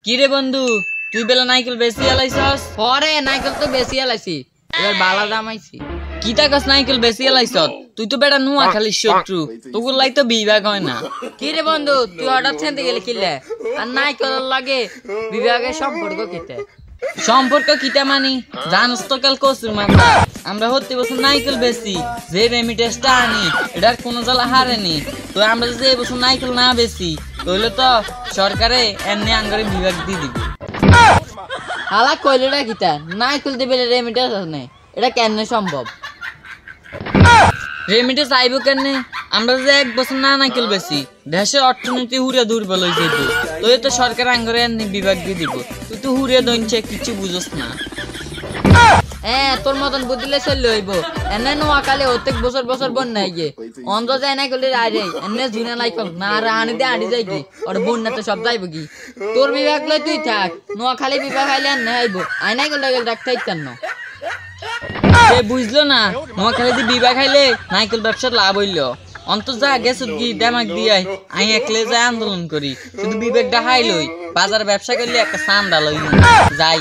কি রে বন্ধু তুই বেলা নাইকেল বেশি এলাইছস? পরে নাইকেল তো বেশি এলাইছি, এবার বালা দাম আইছি। কি তাকস নাইকেল বেশি এলাইছত? তুই তো বেটা নুয়া খালি শত্রু, তোগুর লাই তো বিভাগ হয় না। কি রে বন্ধু তুই হঠাৎ ছেনতে গেলে কিলে? আর নাইকেল লাগে বিভাগের সম্পর্ক কিতে? সম্পর্ক কিটা মানি জানস তো কাল কসুর মাথা। আমরা হতে বছর নাইকেল বেশি যে রেমিটেন্সটা আনি এটার কোনো জ্বালা হারেনি। তো আমরা যে বছর নাইকেল না বেশি তাহলে তো সরকারে এমনি আঙ্গারে বিভাগ দিয়ে দিবে। হালা কইলেটা কিতা? নাইকেল দিবে রেমিটেন্স আছে, এটা কেন সম্ভব? রেমিটেন্স আইব কেন? আমরা যে এক বছর না নাইকেল বেশি দেশের অর্থনীতি হুড়ে দুর্বল হয়ে যেত, তো তো সরকার আঙ্গারে এমনি বিভাগ দিয়ে দিব। তুই তো হুড়ে দইছে কিছু বুঝস না। তোর মতন বুঝলে চললে হইব। এনে নোয়াখালী প্রত্যেক বছর বছর বন্যা গিয়ে অন্ধ যায় না করলে আরে এনে জুনে নাইকল না আর আনি দিয়ে আড়ি যায় কি ওর বন্যাতে সব যাইব কি? তোর বিভাগ লই তুই থাক, নোয়াখালী বিভাগ আইলে এনে আইব আইনাই করলে ডাক্তার কেন? সে বুঝলো না নোয়াখালী দিয়ে বিভাগ খাইলে নাইকেল ব্যবসার লাভ হইল। অন্ত যা গেছ কি দেমাক দিয়ে আই একলে যাই আন্দোলন করি, শুধু বিবেকটা হাইলই বাজার ব্যবসা করলে একটা চান্দা লই যাই।